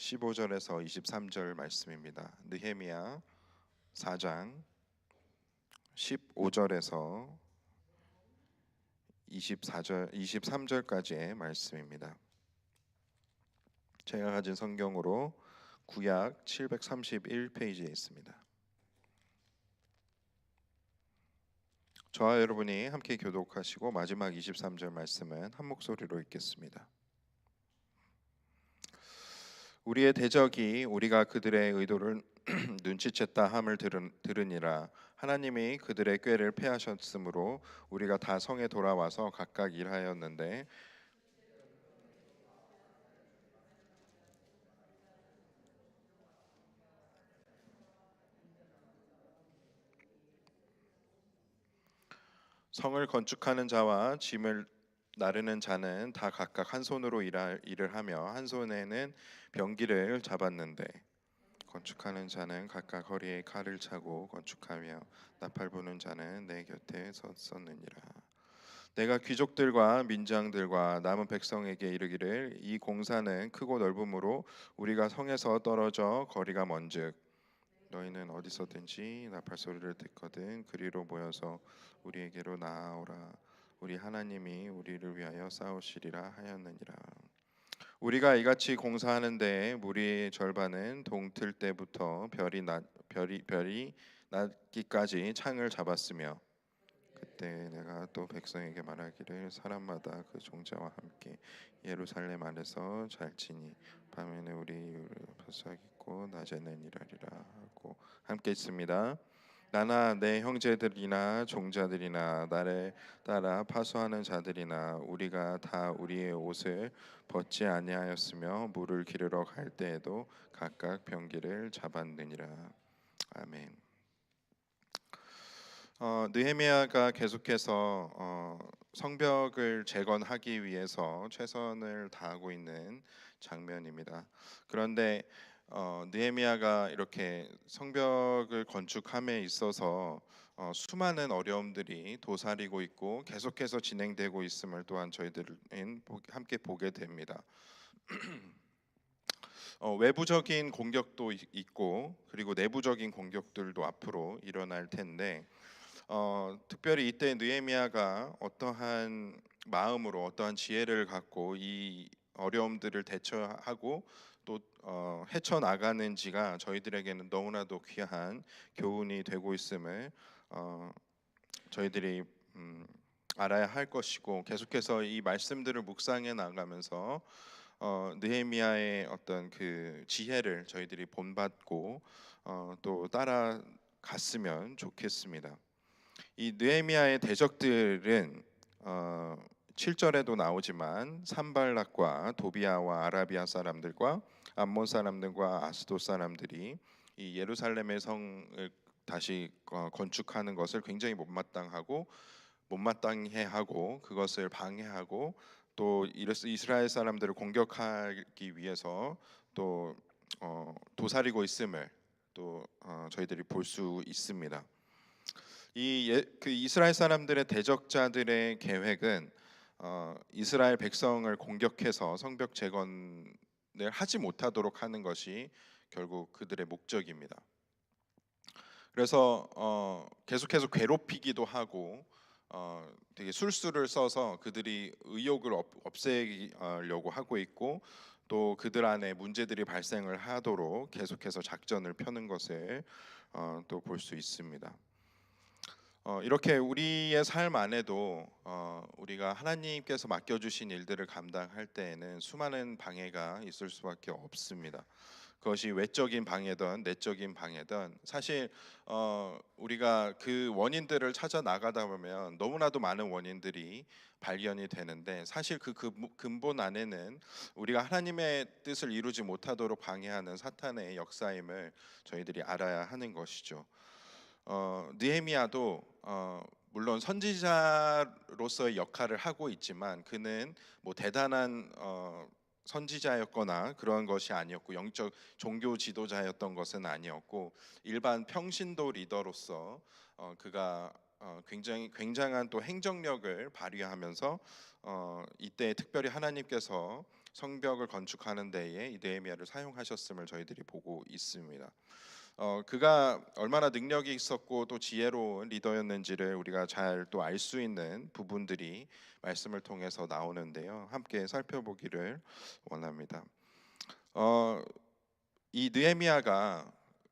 15절에서 23절 말씀입니다. 느헤미야 4장 15절에서 23절까지의 말씀입니다. 제가 가진 성경으로 구약 731페이지에 있습니다. 저와 여러분이 함께 교독하시고 마지막 23절 말씀은 한 목소리로 읽겠습니다. 우리의 대적이 우리가 그들의 의도를 눈치챘다 함을 들으니라. 하나님이 그들의 꾀를 패하셨으므로 우리가 다 성에 돌아와서 각각 일하였는데 성을 건축하는 자와 짐을 나르는 자는 다 각각 한 손으로 일을 하며 한 손에는 병기를 잡았는데 건축하는 자는 각각 허리에 칼을 차고 건축하며 나팔 부는 자는 내 곁에 섰었느니라. 내가 귀족들과 민장들과 남은 백성에게 이르기를 이 공사는 크고 넓음으로 우리가 성에서 떨어져 거리가 먼즉 너희는 어디서든지 나팔 소리를 듣거든 그리로 모여서 우리에게로 나아오라. 우리 하나님이 우리를 위하여 싸우시리라 하였느니라. 우리가 이같이 공사하는 데에 무리의 절반은 동틀 때부터 별이 낮기까지 창을 잡았으며 그때 내가 또 백성에게 말하기를 사람마다 그 종자와 함께 예루살렘 안에서 잘지니 밤에는 우리 파수하겠고 낮에는 일하리라 하고 함께 있습니다. 나나 내 형제들이나 종자들이나 나를 따라 파수하는 자들이나 우리가 다 우리의 옷을 벗지 아니하였으며 물을 기르러 갈 때에도 각각 병기를 잡았느니라. 아멘. 느헤미야가 계속해서 성벽을 재건하기 위해서 최선을 다하고 있는 장면입니다. 그런데 느헤미야가 이렇게 성벽을 건축함에 있어서 수많은 어려움들이 도사리고 있고 계속해서 진행되고 있음을 또한 저희들은 함께 보게 됩니다. 외부적인 공격도 있고 그리고 내부적인 공격들도 앞으로 일어날 텐데 특별히 이때 느헤미야가 어떠한 마음으로 어떠한 지혜를 갖고 이 어려움들을 대처하고 또 헤쳐나가는지가 저희들에게는 너무나도 귀한 교훈이 되고 있음을 저희들이 알아야 할 것이고 계속해서 이 말씀들을 묵상해 나가면서 느헤미야의 어떤 그 지혜를 저희들이 본받고 또 따라갔으면 좋겠습니다. 이 느헤미야의 대적들은 7절에도 나오지만 산발락과 도비아와 아라비아 사람들과 암몬 사람들과 아스돗 사람들이 이 예루살렘의 성을 다시 건축하는 것을 굉장히 못마땅해하고 그것을 방해하고 또 이스라엘 사람들을 공격하기 위해서 또 도사리고 있음을 또 저희들이 볼 수 있습니다. 그 이스라엘 사람들의 대적자들의 계획은 이스라엘 백성을 공격해서 성벽 재건을 하지 못하도록 하는 것이 결국 그들의 목적입니다. 그래서 계속해서 괴롭히기도 하고 되게 술수를 써서 그들이 의욕을 없애려고 하고 있고 또 그들 안에 문제들이 발생을 하도록 계속해서 작전을 펴는 것을 또 볼 수 있습니다. 이렇게 우리의 삶 안에도 우리가 하나님께서 맡겨주신 일들을 감당할 때에는 수많은 방해가 있을 수밖에 없습니다. 그것이 외적인 방해든 내적인 방해든 사실 우리가 그 원인들을 찾아 나가다 보면 너무나도 많은 원인들이 발견이 되는데 사실 그 근본 안에는 우리가 하나님의 뜻을 이루지 못하도록 방해하는 사탄의 역사임을 저희들이 알아야 하는 것이죠. 느헤미야도 물론 선지자로서의 역할을 하고 있지만 그는 뭐 대단한 선지자였거나 그런 것이 아니었고 영적 종교 지도자였던 것은 아니었고 일반 평신도 리더로서 그가 굉장히 굉장한 또 행정력을 발휘하면서 이때 특별히 하나님께서 성벽을 건축하는 데에 이 느헤미야를 사용하셨음을 저희들이 보고 있습니다. 그가 얼마나 능력이 있었고 또 지혜로운 리더였는지를 우리가 잘 또 알 수 있는 부분들이 말씀을 통해서 나오는데요. 함께 살펴보기를 원합니다. 이 느헤미야가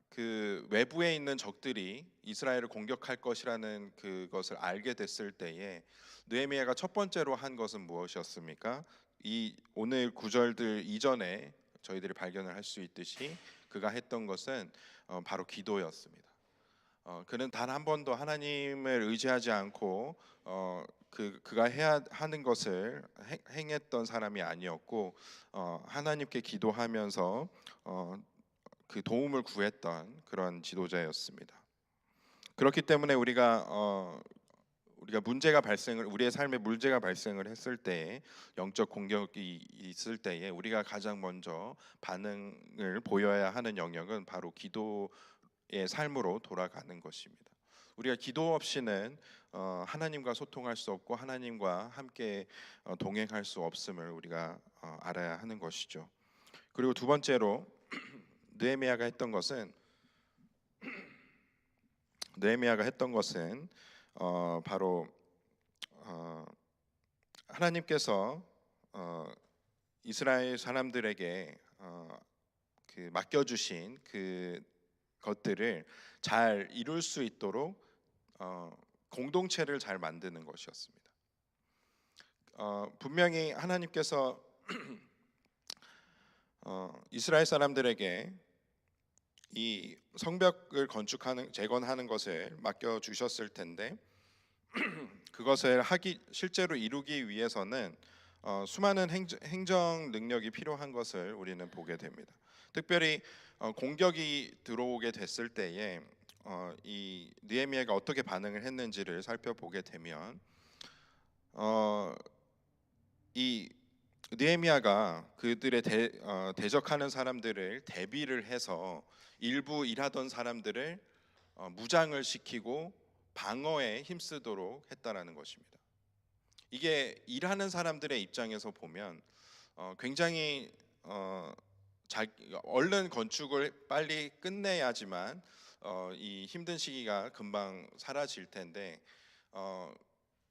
그 외부에 있는 적들이 이스라엘을 공격할 것이라는 그것을 알게 됐을 때에 느헤미야가 첫 번째로 한 것은 무엇이었습니까? 이 오늘 구절들 이전에 저희들이 발견을 할 수 있듯이 그가 했던 것은 바로 기도였습니다. 그는 단 한 번도 하나님을 의지하지 않고 그가 해야 하는 것을 행했던 사람이 아니었고 하나님께 기도하면서 그 도움을 구했던 그런 지도자였습니다. 그렇기 때문에 우리가 우리의 삶에 문제가 발생을 했을 때 영적 공격이 있을 때에 우리가 가장 먼저 반응을 보여야 하는 영역은 바로 기도의 삶으로 돌아가는 것입니다. 우리가 기도 없이는 하나님과 소통할 수 없고 하나님과 함께 동행할 수 없음을 우리가 알아야 하는 것이죠. 그리고 두 번째로 느헤미야가 했던 것은 바로 하나님께서 이스라엘 사람들에게 그 맡겨주신 그 것들을 잘 이룰 수 있도록 공동체를 잘 만드는 것이었습니다. 분명히 하나님께서 이스라엘 사람들에게 이 성벽을 재건하는 것을 맡겨 주셨을 텐데 그것을 실제로 이루기 위해서는 수많은 행정 능력이 필요한 것을 우리는 보게 됩니다. 특별히 공격이 들어오게 됐을 때에 이 느헤미야가 어떻게 반응을 했는지를 살펴보게 되면 이 느헤미야가 그들의 대적하는 사람들을 대비를 해서 일부 일하던 사람들을 무장을 시키고 방어에 힘쓰도록 했다라는 것입니다. 이게 일하는 사람들의 입장에서 보면 굉장히 얼른 건축을 빨리 끝내야지만 이 힘든 시기가 금방 사라질 텐데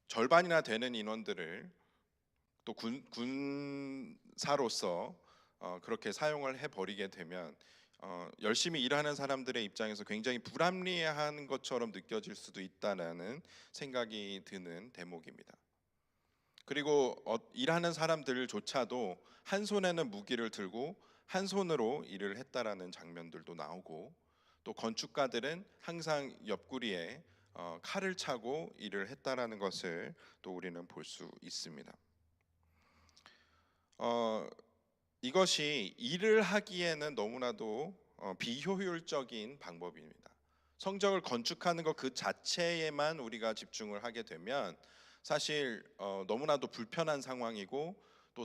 절반이나 되는 인원들을 또 군사로서 그렇게 사용을 해버리게 되면 열심히 일하는 사람들의 입장에서 굉장히 불합리한 것처럼 느껴질 수도 있다는 생각이 드는 대목입니다. 그리고 일하는 사람들조차도 한 손에는 무기를 들고 한 손으로 일을 했다라는 장면들도 나오고 또 건축가들은 항상 옆구리에 칼을 차고 일을 했다라는 것을 또 우리는 볼 수 있습니다. 이것이 일을 하기에는 너무나도 비효율적인 방법입니다. 성적을 건축하는 것 그 자체에만 우리가 집중을 하게 되면 사실 너무나도 불편한 상황이고 또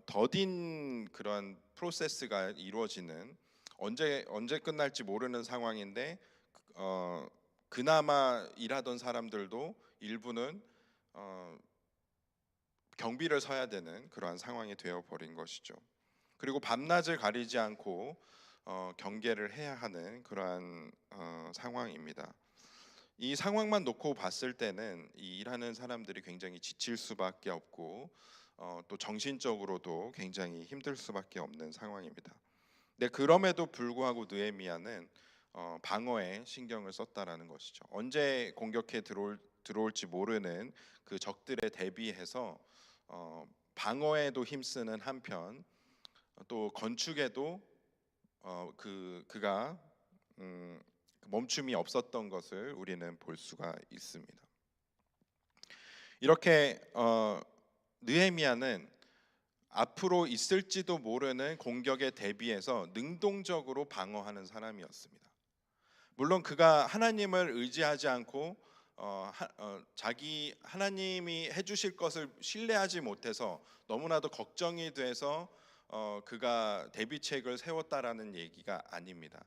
더딘 그런 프로세스가 이루어지는 언제 끝날지 모르는 상황인데 그나마 일하던 사람들도 일부는 경비를 서야 되는 그러한 상황이 되어 버린 것이죠. 그리고 밤낮을 가리지 않고 경계를 해야 하는 그러한 상황입니다. 이 상황만 놓고 봤을 때는 이 일하는 사람들이 굉장히 지칠 수밖에 없고 또 정신적으로도 굉장히 힘들 수밖에 없는 상황입니다. 근데 그럼에도 불구하고 느헤미야는 방어에 신경을 썼다라는 것이죠. 언제 공격해 들어올지 모르는 그 적들에 대비해서 방어에도 힘쓰는 한편 또 건축에도 그가 멈춤이 없었던 것을 우리는 볼 수가 있습니다. 이렇게 느헤미야는 앞으로 있을지도 모르는 공격에 대비해서 능동적으로 방어하는 사람이었습니다. 물론 그가 하나님을 의지하지 않고 자기 하나님이 해주실 것을 신뢰하지 못해서 너무나도 걱정이 돼서 그가 대비책을 세웠다라는 얘기가 아닙니다.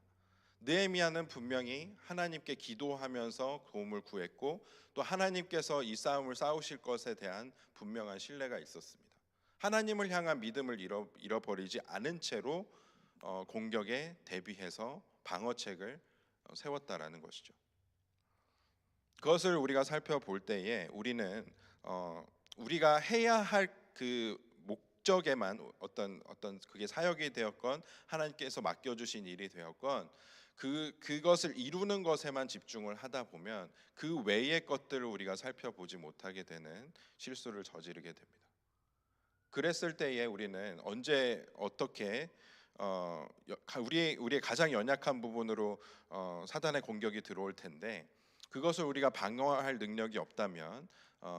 느헤미야는 분명히 하나님께 기도하면서 도움을 구했고 또 하나님께서 이 싸움을 싸우실 것에 대한 분명한 신뢰가 있었습니다. 하나님을 향한 믿음을 잃어버리지 않은 채로 공격에 대비해서 방어책을 세웠다라는 것이죠. 그것을 우리가 살펴볼 때에 우리는 우리가 해야 할 그 목적에만 어떤 그게 사역이 되었건 하나님께서 맡겨주신 일이 되었건 그것을 이루는 것에만 집중을 하다 보면 그 외의 것들을 우리가 살펴보지 못하게 되는 실수를 저지르게 됩니다. 그랬을 때에 우리는 언제 어떻게 우리의 가장 연약한 부분으로 사단의 공격이 들어올 텐데 그것을 우리가 방어할 능력이 없다면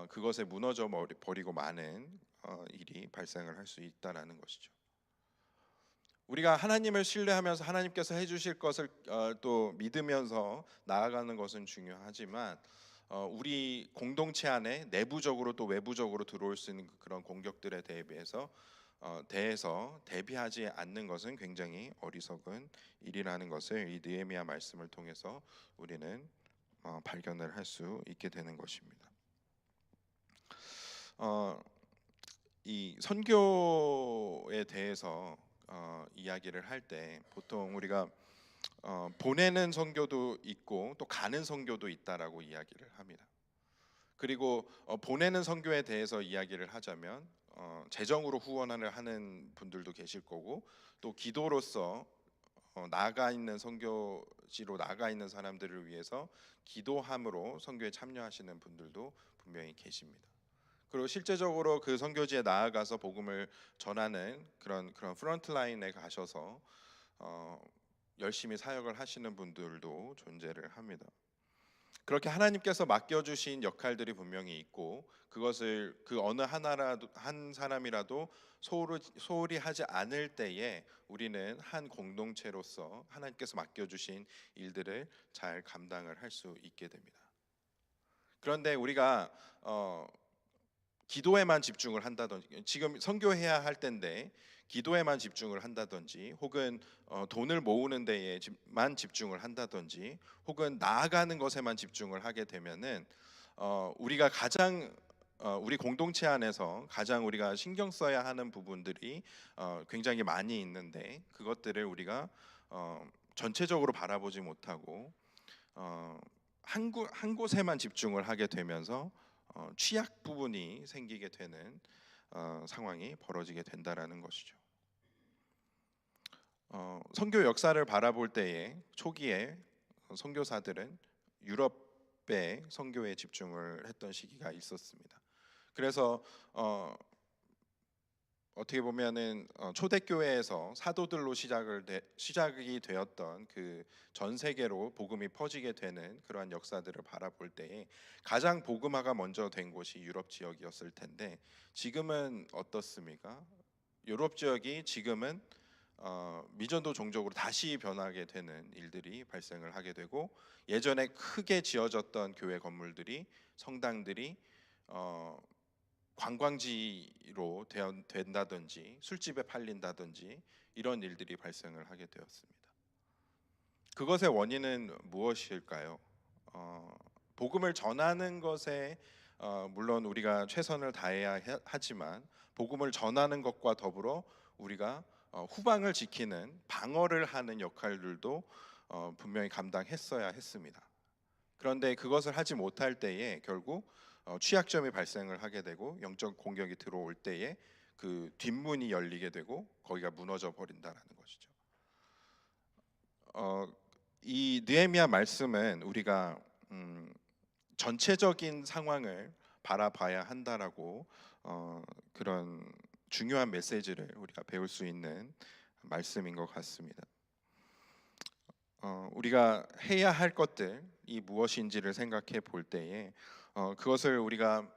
그것에 무너져 버리고 마는 일이 발생을 할 수 있다라는 것이죠. 우리가 하나님을 신뢰하면서 하나님께서 해주실 것을 또 믿으면서 나아가는 것은 중요하지만 우리 공동체 안에 내부적으로 또 외부적으로 들어올 수 있는 그런 공격들에 대해서 대비하지 않는 것은 굉장히 어리석은 일이라는 것을 이 느헤미야 말씀을 통해서 우리는 발견을 할 수 있게 되는 것입니다. 이 선교에 대해서 이야기를 할 때 보통 우리가 보내는 선교도 있고 또 가는 선교도 있다라고 이야기를 합니다. 그리고 보내는 선교에 대해서 이야기를 하자면 재정으로 후원을 하는 분들도 계실 거고 또 기도로서 나가 있는 선교지로 나가 있는 사람들을 위해서 기도함으로 선교에 참여하시는 분들도 분명히 계십니다. 그리고 실제적으로 그 선교지에 나아가서 복음을 전하는 그런 프런트 라인에 가셔서 열심히 사역을 하시는 분들도 존재를 합니다. 그렇게 하나님께서 맡겨주신 역할들이 분명히 있고 그것을 그 어느 한 사람이라도 소홀히 하지 않을 때에 우리는 한 공동체로서 하나님께서 맡겨주신 일들을 잘 감당을 할 수 있게 됩니다. 그런데 우리가 기도에만 집중을 한다든지 지금 선교해야 할 때인데 기도에만 집중을 한다든지 혹은 돈을 모으는 데에만 집중을 한다든지 혹은 나아가는 것에만 집중을 하게 되면은 우리가 우리 공동체 안에서 가장 우리가 신경 써야 하는 부분들이 굉장히 많이 있는데 그것들을 우리가 전체적으로 바라보지 못하고 한 곳에만 집중을 하게 되면서 취약 부분이 생기게 되는 상황이 벌어지게 된다라는 것이죠. 선교 역사를 바라볼 때에 초기에 선교사들은 유럽의 선교에 집중을 했던 시기가 있었습니다. 그래서 어떻게 보면은 초대교회에서 사도들로 시작이 되었던 그 전 세계로 복음이 퍼지게 되는 그러한 역사들을 바라볼 때에 가장 복음화가 먼저 된 곳이 유럽 지역이었을 텐데 지금은 어떻습니까? 유럽 지역이 지금은 미전도 종족으로 다시 변하게 되는 일들이 발생을 하게 되고 예전에 크게 지어졌던 교회 건물들이 성당들이 관광지로 된다든지 술집에 팔린다든지 이런 일들이 발생을 하게 되었습니다. 그것의 원인은 무엇일까요? 복음을 전하는 것에 물론 우리가 최선을 다해야 하지만 복음을 전하는 것과 더불어 우리가 후방을 지키는 방어를 하는 역할들도 분명히 감당했어야 했습니다. 그런데 그것을 하지 못할 때에 결국 취약점이 발생을 하게 되고 영적 공격이 들어올 때에 그 뒷문이 열리게 되고 거기가 무너져 버린다라는 것이죠. 이 느헤미야 말씀은 우리가 전체적인 상황을 바라봐야 한다라고 그런 중요한 메시지를 우리가 배울 수 있는 말씀인 것 같습니다. 우리가 해야 할 것들이 무엇인지를 생각해 볼 때에 그것을 우리가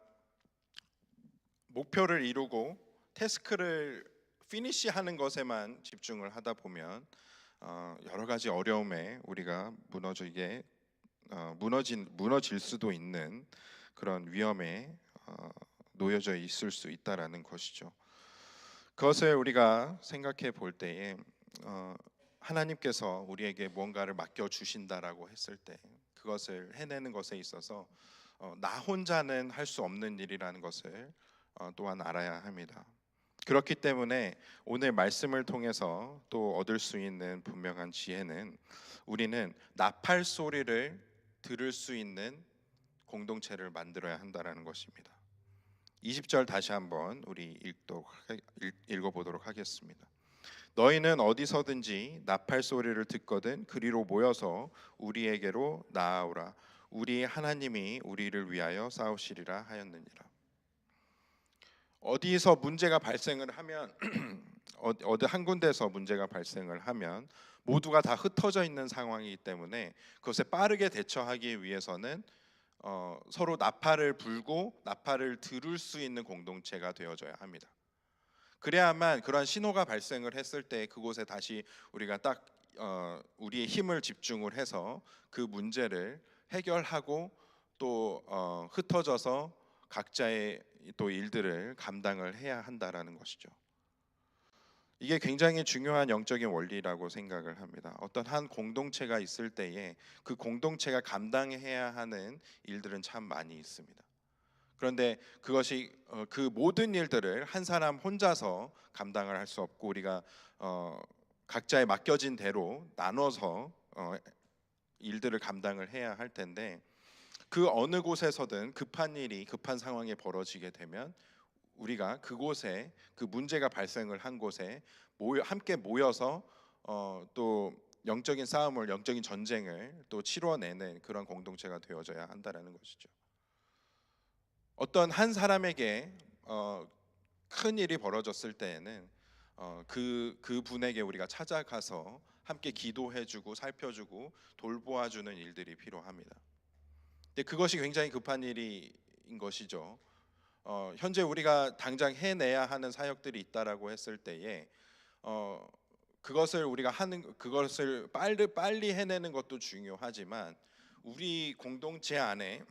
목표를 이루고 태스크를 피니시하는 것에만 집중을 하다 보면 여러 가지 어려움에 우리가 무너질 수도 있는 그런 위험에 놓여져 있을 수 있다라는 것이죠. 그것을 우리가 생각해 볼 때에 하나님께서 우리에게 무언가를 맡겨 주신다라고 했을 때 그것을 해내는 것에 있어서 나 혼자는 할 수 없는 일이라는 것을 또한 알아야 합니다. 그렇기 때문에 오늘 말씀을 통해서 또 얻을 수 있는 분명한 지혜는 우리는 나팔 소리를 들을 수 있는 공동체를 만들어야 한다라는 것입니다. 20절 다시 한번 우리 읽어보도록 하겠습니다. 너희는 어디서든지 나팔 소리를 듣거든 그리로 모여서 우리에게로 나아오라. 우리 하나님이 우리를 위하여 싸우시리라 하였느니라. 어디서 문제가 발생을 하면 어디 한 군데서 문제가 발생을 하면 모두가 다 흩어져 있는 상황이기 때문에 그것에 빠르게 대처하기 위해서는 서로 나팔을 불고 나팔을 들을 수 있는 공동체가 되어져야 합니다. 그래야만 그런 신호가 발생을 했을 때 그곳에 다시 우리가 딱 우리의 힘을 집중을 해서 그 문제를 해결하고 또 흩어져서 각자의 또 일들을 감당을 해야 한다라는 것이죠. 이게 굉장히 중요한 영적인 원리라고 생각을 합니다. 어떤 한 공동체가 있을 때에 그 공동체가 감당해야 하는 일들은 참 많이 있습니다. 그런데 그것이 그 모든 일들을 한 사람 혼자서 감당을 할 수 없고 우리가 각자의 맡겨진 대로 나눠서 일들을 감당을 해야 할 텐데 그 어느 곳에서든 급한 일이 급한 상황이 벌어지게 되면 우리가 그곳에 그 문제가 발생을 한 곳에 함께 모여서 또 영적인 싸움을 영적인 전쟁을 또 치러내는 그런 공동체가 되어져야 한다라는 것이죠. 어떤 한 사람에게 큰 일이 벌어졌을 때에는 그 분에게 우리가 찾아가서 함께 기도해주고 살펴주고 돌보아주는 일들이 필요합니다. 근데 그것이 굉장히 급한 일인 것이죠. 현재 우리가 당장 해내야 하는 사역들이 있다라고 했을 때에 그것을 빨리 해내는 것도 중요하지만 우리 공동체 안에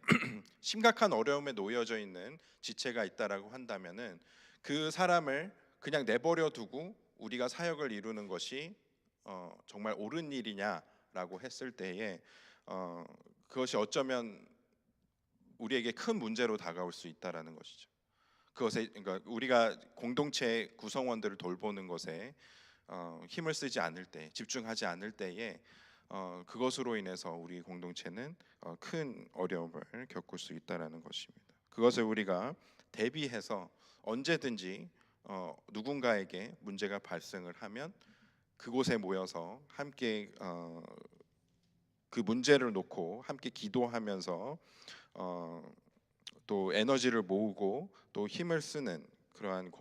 심각한 어려움에 놓여져 있는 지체가 있다라고 한다면은 그 사람을 그냥 내버려 두고 우리가 사역을 이루는 것이 정말 옳은 일이냐라고 했을 때에 그것이 어쩌면 우리에게 큰 문제로 다가올 수 있다라는 것이죠. 그러니까 우리가 공동체 구성원들을 돌보는 것에 힘을 쓰지 않을 때, 집중하지 않을 때에 그것으로 인해서 우리 공동체는 큰 어려움을 겪을 수 있다라는 것입니다. 그것을 우리가 대비해서 언제든지 누군가에게 문제가 발생을 하면 그곳에 모여서 함께 그 문제를 놓고 함께 기도하면서 또 에너지를 모으고 또 힘을 쓰는 그러한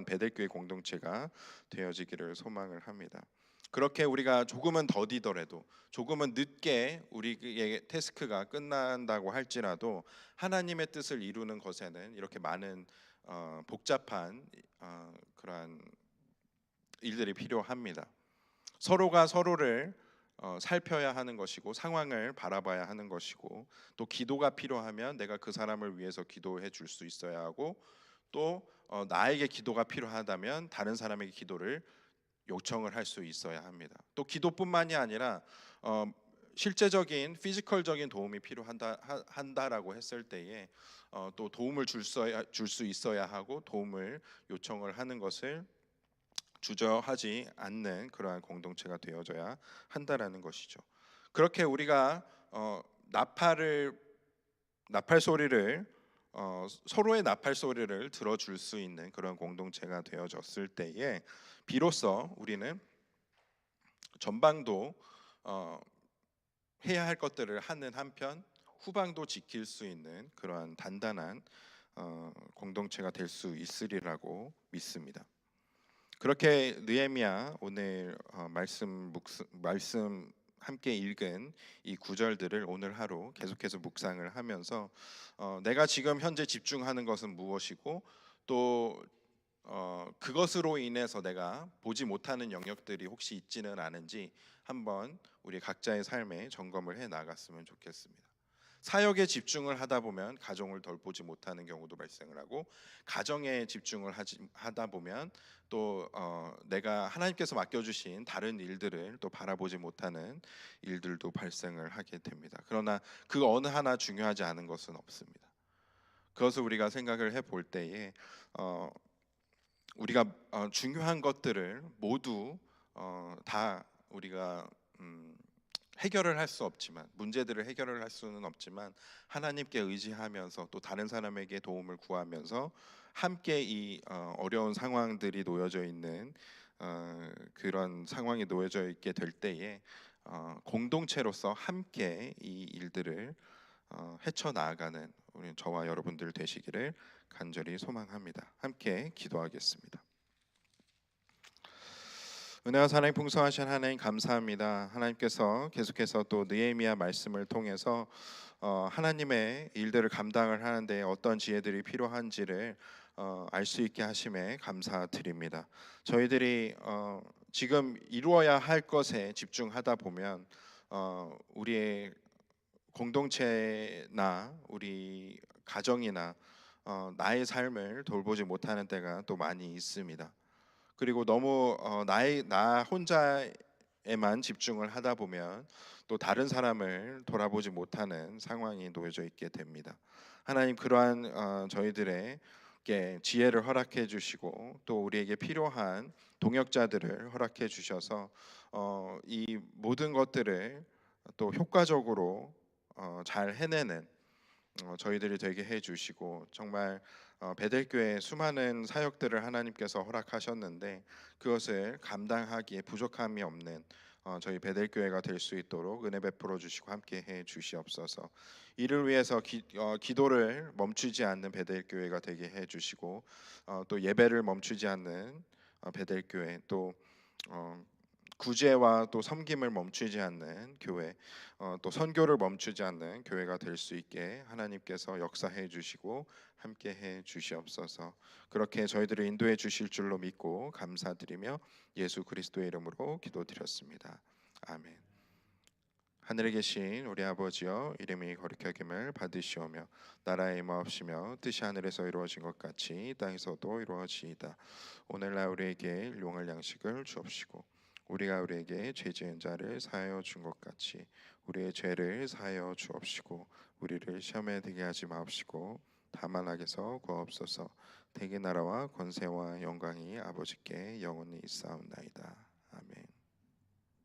베델교회 공동체가 되어지기를 소망을 합니다. 그렇게 우리가 조금은 더디더라도 조금은 늦게 우리의 태스크가 끝난다고 할지라도 하나님의 뜻을 이루는 것에는 이렇게 많은 복잡한 그러한 일들이 필요합니다. 서로가 서로를 살펴야 하는 것이고 상황을 바라봐야 하는 것이고 또 기도가 필요하면 내가 그 사람을 위해서 기도해 줄 수 있어야 하고 또 나에게 기도가 필요하다면 다른 사람에게 기도를 요청을 할 수 있어야 합니다. 또 기도뿐만이 아니라 실제적인 피지컬적인 도움이 필요한다라고 했을 때에 또 도움을 줄 수 있어야 하고 도움을 요청을 하는 것을 주저하지 않는 그러한 공동체가 되어져야 한다라는 것이죠. 그렇게 우리가 나팔 소리를 서로의 나팔 소리를 들어줄 수 있는 그런 공동체가 되어졌을 때에 비로소 우리는 전방도 해야 할 것들을 하는 한편 후방도 지킬 수 있는 그러한 단단한 공동체가 될 수 있으리라고 믿습니다. 그렇게 느헤미야 오늘 말씀 함께 읽은 이 구절들을 오늘 하루 계속해서 묵상을 하면서 내가 지금 현재 집중하는 것은 무엇이고 또 그것으로 인해서 내가 보지 못하는 영역들이 혹시 있지는 않은지 한번 우리 각자의 삶에 점검을 해 나갔으면 좋겠습니다. 사역에 집중을 하다 보면 가정을 돌보지 못하는 경우도 발생을 하고 가정에 집중을 하다 보면 또 내가 하나님께서 맡겨주신 다른 일들을 또 바라보지 못하는 일들도 발생을 하게 됩니다. 그러나 그 어느 하나 중요하지 않은 것은 없습니다. 그것을 우리가 생각을 해볼 때에 우리가 중요한 것들을 모두 다 우리가 해결을 할 수 없지만, 문제들을 해결을 할 수는 없지만, 하나님께 의지하면서 또 다른 사람에게 도움을 구하면서 함께 이 어려운 상황들이 놓여져 있는 그런 상황이 놓여져 있게 될 때에 공동체로서 함께 이 일들을 헤쳐나가는 우리 저와 여러분들 되시기를 간절히 소망합니다. 함께 기도하겠습니다. 은혜와 사랑이 풍성하신 하나님 감사합니다. 하나님께서 계속해서 또 느헤미야 말씀을 통해서 하나님의 일들을 감당을 하는데 어떤 지혜들이 필요한지를 알 수 있게 하심에 감사드립니다. 저희들이 지금 이루어야 할 것에 집중하다 보면 우리의 공동체나 우리 가정이나 나의 삶을 돌보지 못하는 때가 또 많이 있습니다. 그리고 너무 나 혼자에만 집중을 하다 보면 또 다른 사람을 돌아보지 못하는 상황이 놓여져 있게 됩니다. 하나님, 그러한 저희들에게 지혜를 허락해 주시고 또 우리에게 필요한 동역자들을 허락해 주셔서 이 모든 것들을 또 효과적으로 잘 해내는 저희들이 되게 해주시고, 정말 베델교회 수많은 사역들을 하나님께서 허락하셨는데 그것을 감당하기에 부족함이 없는 저희 베델교회가 될 수 있도록 은혜 베풀어 주시고 함께 해 주시옵소서. 이를 위해서 기도를 멈추지 않는 베델교회가 되게 해 주시고 또 예배를 멈추지 않는 베델교회, 또 어, 구제와 또 섬김을 멈추지 않는 교회, 또 선교를 멈추지 않는 교회가 될 수 있게 하나님께서 역사해 주시고 함께 해 주시옵소서. 그렇게 저희들을 인도해 주실 줄로 믿고 감사드리며 예수 그리스도의 이름으로 기도드렸습니다. 아멘. 하늘에 계신 우리 아버지여, 이름이 거룩히 여김을 받으시오며 나라의 임하옵시며 뜻이 하늘에서 이루어진 것 같이 땅에서도 이루어지이다. 오늘날 우리에게 일용할 양식을 주옵시고 우리가 우리에게 죄 지은 자를 사하여 준 것 같이 우리의 죄를 사하여 주옵시고 우리를 시험에 들게 하지 마옵시고 다만 악에서 구하옵소서. 대개 나라와 권세와 영광이 아버지께 영원히 있사옵나이다. 아멘.